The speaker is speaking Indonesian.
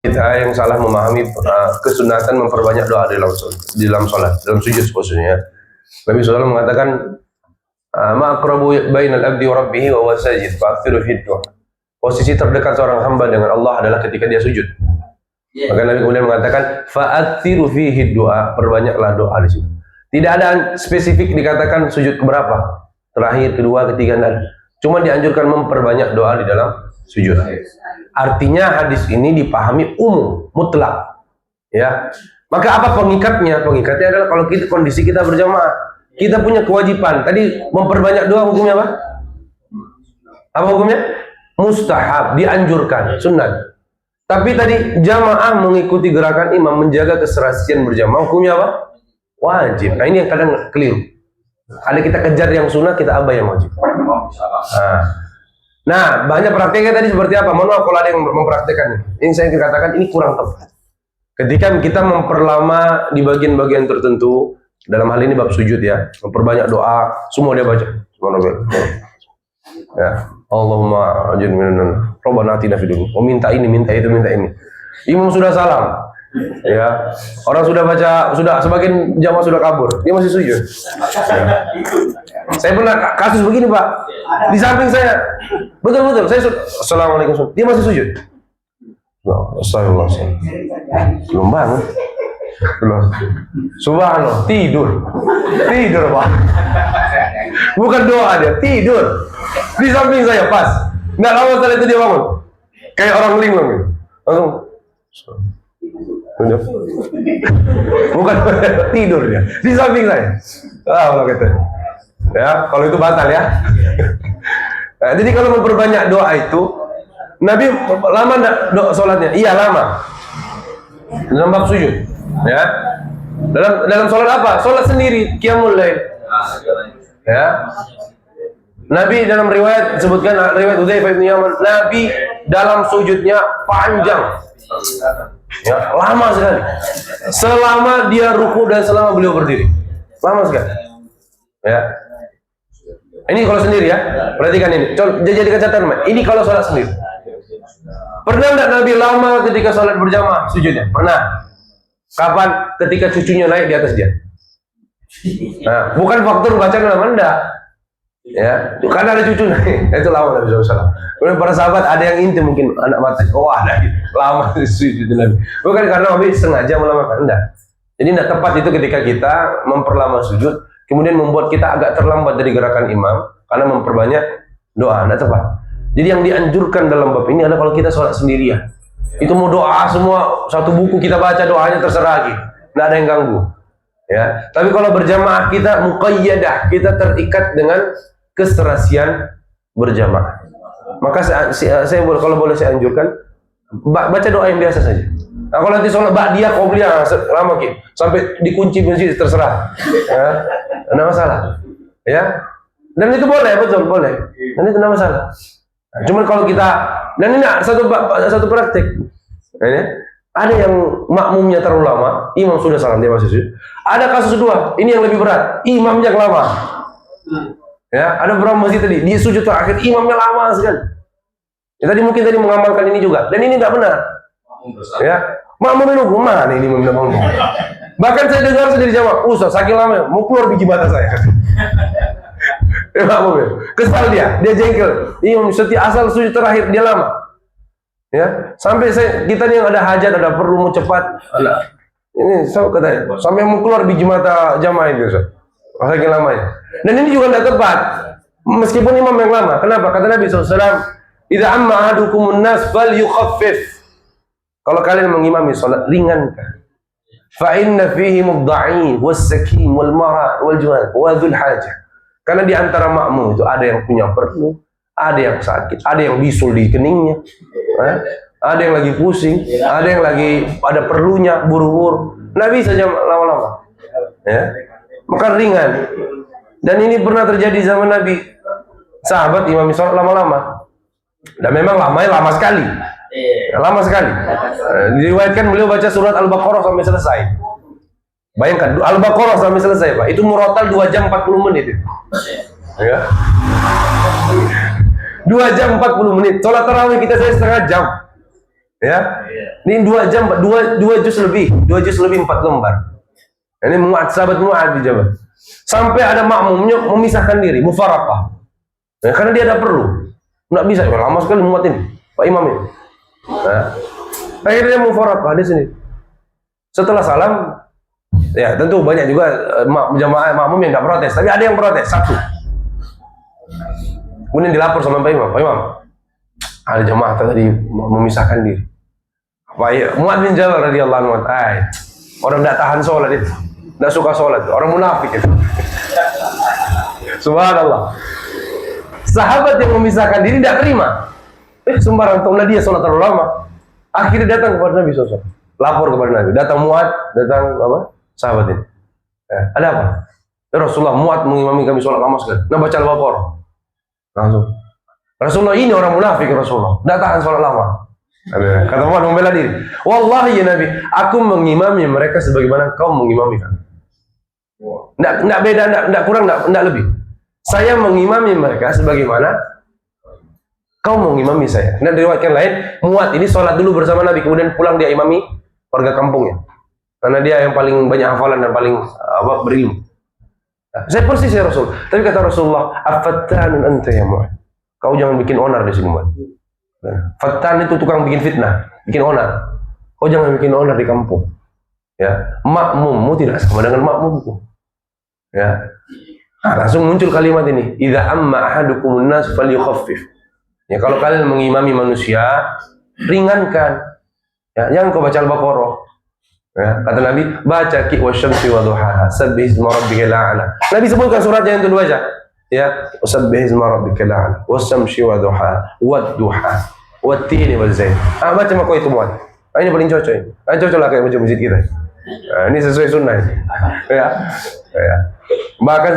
Kita yang salah memahami kesunatan memperbanyak doa di dalam sholat, dalam sujud khususnya. Nabi SAW mengatakan, ma'akrabu bainal abdi wa rabbihi wa huwa sajid, fa'aktsiru fid du'a. Posisi terdekat seorang hamba dengan Allah adalah ketika dia sujud. Maka Nabi kemudian mengatakan, fa'aktsiru fihi du'a, perbanyaklah doa di situ. Tidak ada spesifik dikatakan sujud keberapa, terakhir, kedua, ketiga, dan cuma dianjurkan memperbanyak doa di dalam sujud. Artinya hadis ini dipahami umum, mutlak. Ya. Maka apa pengikatnya? Pengikatnya adalah kalau kondisi kita berjamaah, kita punya kewajiban. Tadi memperbanyak doa hukumnya apa? Apa hukumnya? Mustahab, dianjurkan, sunnah. Tapi tadi jamaah mengikuti gerakan imam, menjaga keserasian berjamaah, hukumnya apa? Wajib. Nah ini yang kadang keliru. Ada kita kejar yang sunnah, kita abai yang wajib. Nah, banyak prakteknya tadi seperti apa? Mohon maaf kalau ada yang mempraktekkan ini saya katakan ini kurang tepat. Ketika kita memperlama di bagian-bagian tertentu, dalam hal ini bab sujud ya, memperbanyak doa, semua dia baca. Ya, Allahumma ajin minan, Rabbana atina fid dunya. Oh, minta ini, minta itu, minta ini. Imam sudah salam. Ya, orang sudah baca, sudah sebagian jamaah sudah kabur, dia masih sujud. Ya. Saya pernah kasus begini Pak, di samping saya, betul-betul, saya assalamualaikum, dia masih sujud. Astagfirullahaladzim, belum bangun, belum. Subhanallah, tidur Pak, bukan doa dia, tidur. Di samping saya pas, nggak lama setelah itu dia bangun, kayak orang linglung, langsung. Bukan tidur dia di samping saya. Kalau gitu ya, kalau itu batal ya. Nah, jadi kalau memperbanyak doa itu, Nabi lama enggak sholatnya? Iya lama. Dalam bab sujud ya. Dalam sholat apa? Sholat sendiri, qiyamul lail ya. Nabi dalam riwayat disebutkan, riwayat Hudzaifah bin Yaman, Nabi dalam sujudnya panjang ya, lama sekali, selama dia ruku dan selama beliau berdiri, lama sekali ya. Ini kalau sendiri ya, perhatikan ini, jadikan catatan. Ini kalau sholat sendiri. Pernah enggak Nabi lama ketika sholat berjamaah sujudnya? Pernah. Kapan? Ketika cucunya naik di atas dia. Nah, bukan faktor bacaan lama, enggak ya, karena ada cucu naik, itu lama Nabi SAW. Kemudian para sahabat ada yang inti mungkin anak mata, oh ada lama sujud Nabi. Bukan karena Nabi sengaja melamakan, enggak. Jadi tidak tepat itu ketika kita memperlama sujud, kemudian membuat kita agak terlambat dari gerakan imam karena memperbanyak doa, tidak tepat. Jadi yang dianjurkan dalam bab ini adalah kalau kita sholat sendirian, itu mau doa semua satu buku kita baca doanya terserah lagi, tidak ada yang ganggu. Ya, tapi kalau berjamaah kita muqayyadah, kita terikat dengan keserasian berjamaah. Maka saya kalau boleh saya anjurkan baca doa yang biasa saja. Nah, kalau nanti sholat ba'diyah qobliyah lama sampai dikunci masjid terserah. Ya, enggak masalah. Ya. Dan itu boleh, betul, boleh. Dan itu enggak masalah. Nah, cuman kalau kita, dan ini satu praktik. Ini ada yang makmumnya terlalu lama, imam sudah salam dia masih sujud. Ada kasus kedua, ini yang lebih berat, imamnya lama. Ya, ada beberapa masjid tadi, dia sujud terakhir, imamnya lama sekali. Ya, tadi mungkin mengamalkan ini juga, dan ini tidak benar. Ya, makmum menunggu, mana ini imam menunggu. Bahkan saya dengar sendiri jawab, Ustaz, saking lama, mau keluar biji mata saya. Kesal dia jengkel. Imam setiap asal sujud terakhir dia lama. Ya, sampai kita nih yang ada hajat, ada perlu mau cepat. Ini saya katanya, sampai mau keluar biji mata jamaah itu, Ustaz. Saking lamanya. Dan ini juga tidak tepat. Meskipun imam yang lama. Kenapa? Kata Nabi SAW, "Idza amma ahadukumun nas falyukhaffif." Kalau kalian mengimami salat, ringankan. Fa inna fihim ad-dha'if was-sakim wal-mara wal-juhal wa dzul hajah. Karena di antara makmum itu ada yang punya perlu, ada yang sakit, ada yang bisul di keningnya, ada yang lagi pusing, ada yang lagi ada perlunya buru-buru. Nggak bisa jam lama-lama. Ya. Maka ringan. Dan ini pernah terjadi zaman Nabi. Sahabat imam sholat lama-lama. Dan memang lama sekali. Lama sekali. Diriwayatkan beliau baca surat Al-Baqarah sampai selesai. Bayangkan, Al-Baqarah sampai selesai, Pak. Itu murotal 2 jam 40 menit. Ya. 2 jam 40 menit. Sholat tarawih kita setengah jam. Ya, ini 2 jam, 2 juz lebih, 4 lembar. Ini sahabat Mu'ad di Jabal. Sampai ada makmumnya memisahkan diri, mufaraqah. Ya, karena dia ada perlu. Nggak bisa, ya, lama sekali muat ini, Pak Imam ini. Nah, akhirnya mufaraqah di sini. Setelah salam, ya tentu banyak juga jamaah makmum yang nggak protes, tapi ada yang protes satu. Kemudian dilapor sama Pak Imam, Pak Imam, ada jamaah tadi memisahkan diri. Pak Mu'ad bin Jabal radhiyallahu anhu, orang tidak tahan sholat itu, tidak suka sholat, orang munafik itu. Subhanallah. Sahabat yang memisahkan diri tidak terima. Sembarang tahu dia sholat terlalu lama. Akhirnya datang kepada Nabi SAW, lapor kepada Nabi. Datang Mu'ad, datang apa? Sahabat ini. Ada apa? Ya Rasulullah, Mu'ad mengimami kami sholat lama sekali. Nah, baca Al-Baqarah. Langsung. Rasulullah, ini orang munafik Rasulullah. Tidak tahan sholat lama. Kata Mu'ad membela diri. Wallahi ya Nabi, aku mengimami mereka sebagaimana kau mengimami kami. Tidak beda, tidak kurang, tidak lebih. Saya mengimami mereka sebagaimana kau mengimami saya. Dan diriwayatkan lain, Mu'ad ini sholat dulu bersama Nabi, kemudian pulang dia imami warga kampungnya. Karena dia yang paling banyak hafalan dan paling berilmu. Saya persis ya Rasul. Tapi kata Rasulullah, afattanun anta ya Mu'ad. Kau jangan bikin onar di sini Mu'ad. Fattan itu tukang bikin fitnah, bikin onar. Kau jangan bikin onar di kampung. Ya, makmummu tidak sama dengan makmumku. Ya. Nah, langsung muncul kalimat ini, idza amma ahadukumun nas falyukhaffif. Ya, kalau kalian mengimami manusia, ringankan. Ya, jangan kau baca Al-Baqarah. Ya, kata Nabi, baca ki wasyamsi wa duhaha, sabbih isma rabbikal a'la. Nabi sebutkan suratnya yang itu aja. Ya, sabbih isma rabbikal a'la, wasyamsi wa duhaha, wad-duha, wat-tini waz-zaitun. Baca mako itu Mu'ad. Ini paling cocok ini. Cocok lah kayak masjid kita. Ini sesuai sunnah. Ya. Ya. Bahkan